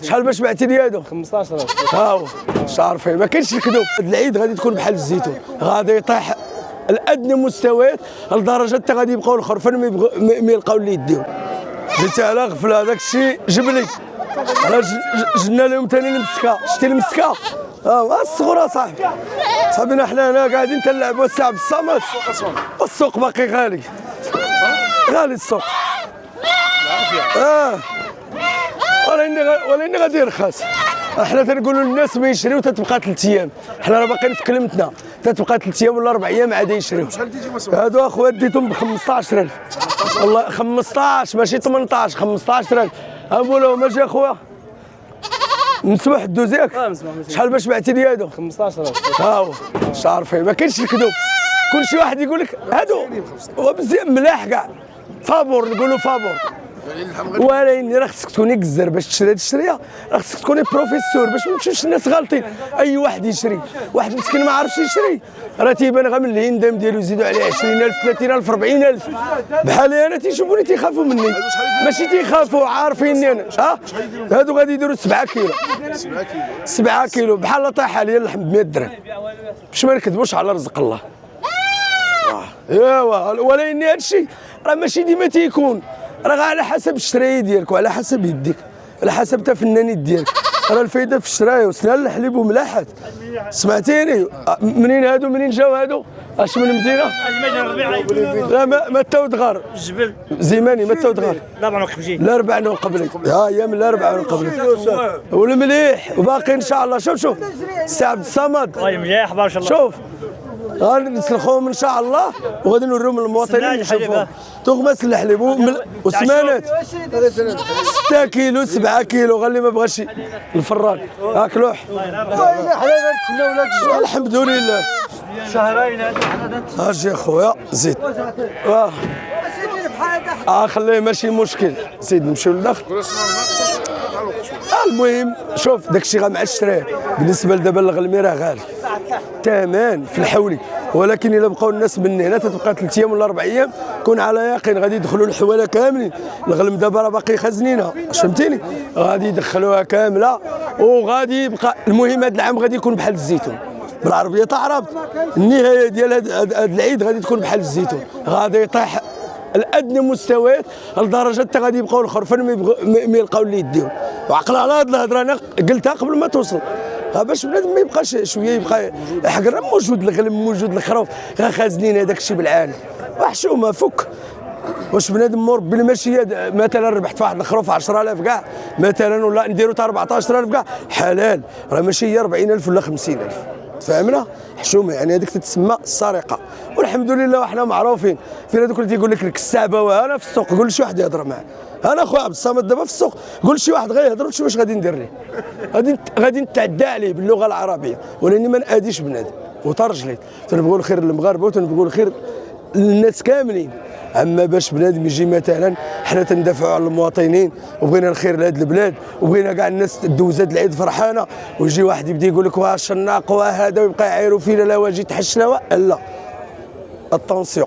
شحال باش بعتي لي هادو؟ 15000. ها هو عارفين ما كاينش الكذوب. هاد العيد غادي تكون بحال الزيتون، غادي يطيح الادنى مستويات لدرجه حتى غادي يبقاو الخرفان ما يلقاو اللي يديهم. جيتي على غفله، هذاك الشيء جبلي. علاش جبنا لهم ثاني المسكه؟ شتي المسكه؟ الصغرى صاحبي. صاحبنا حنا هنا قاعدين تنلعبوا الساعه بالصمت. السوق باقي غالي. غالي السوق. ولاني غادي يرخص. حنا تنقولوا للناس ما يشريو تتبقى 3 ايام، حنا راه باقيين في كلمتنا، تتبقى 3 ايام ولا 4 ايام عاد يشريو. هادو اخويا ديتهم ب 15000. والله 15 ماشي 18، 15000. نقولوا اجي اخويا نسمح الدوزيك. شحال باش بعتي لي هادو؟ 15000. ها هو عارفين ما كاينش الكذوب. كل شي واحد يقول لك هادو ومزيان ملاح كاع فابور، نقولوا فابور. ولكن راه خصك تكوني كزر باش تشري هاد الشريه، راه خصك تكوني بروفيسور باش ما يمشيوش الناس غالطين. اي واحد يشري، واحد مسكين ما عرفش يشري راه تيبان غير من الهندام ديالو يزيدوا عليه 20000 30000 40000. بحالي انا تيشوفوني تيخافوا مني، ماشي تيخافوا عارفيني انا. هادو غادي يديروا 7 كيلو. 7 كيلو بحال طايحه ليا اللحم ب 100 درهم، باش ما نكذبوش على رزق الله. ايوا ولكن هذا الشيء راه ماشي ديما تيكون، راه على حسب الشرايه ديالك وعلى حسب يديك، على حسب تا فنانيت ديالك. راه الفايده في الشرايه وسنان الحليب وملاحات. سمعتيني؟ منين هادو؟ منين جاو هادو؟ اش من المدينه؟ لا ما تاود غار الجبل زيماني ما تاود غار. لا بعنق بجي. لا 4 نون قبلي. هي من 4 نون قبلي. والمليح وباقي ان شاء الله. شوف السي عبد الصمد. مليح بارك الله. شوف غادي نسلخوهم ان شاء الله وغادي نوريهم للمواطنين يشوفوهم. تغمس الحليب وسمانات 6 كيلو 7 كيلو. غير اللي ما بغاش الفران هاك لوح. الحمد لله شهرين اجي اخويا زيد. خليه ماشي مشكل. زيد نمشيو للداخل. المهم شوف داكشي غا مع الشرايه. بالنسبه لدابا الغلمي راه غالي تمام في الحولي، ولكن الا بقاو الناس من هنا تتبقى 3 ايام ولا 4 ايام كون على يقين غادي يدخلوا الحواله كاملين. الغلم دابا راه باقي خازنينها، فهمتيني؟ غادي يدخلوها كامله وغادي يبقى. المهم هذا العام غادي يكون بحال الزيتون بالعربيه تعرفت. النهايه ديال هذا العيد غادي تكون بحال الزيتون، غادي يطيح الادنى مستويات لدرجه حتى غادي يبقاو الخرفان ما يلقاو اللي يديهم. وعقل على هذه الهضره انا قلتها قبل ما توصل، باش بنادم ما يبقاش شويه يبقى حق موجود الغلم موجود الخروف غا خازنين هذاك الشيء بالعاني. وحشومه فك. واش بنادم مربي الماشيه مثلا ربحت في واحد الخروف 10000 كاع مثلا ولا نديرو حتى 14000 كاع حلال، راه ماشي هي 40000 ولا 50000. فهمنا؟ حشومه يعني هذيك تتسمى السرقه. والحمد لله وحنا معروفين فين هذوك اللي تيقول لك الكسابه. وانا في السوق قول لشي واحد يهضر معاه. انا خويا عبد الصمد دابا في السوق قول شي واحد غيهضر وشوف واش غادي ندير ليه. غادي نتعدى عليه باللغه العربيه ولاني ما ناديش بنادم وترجليت. تنبغوا الخير للمغاربه وتنبغوا الخير للناس كاملين. اما باش بنادم يجي مثلا حنا تندافعوا على المواطنين وبغينا الخير لهاد البلاد وبغينا كاع الناس تدوز هاد العيد فرحانه، ويجي واحد يبدا يقول لك واه الشناق واه هذا ويبقى يعايروا فينا لا واجي تحشنا لا. الطونسيون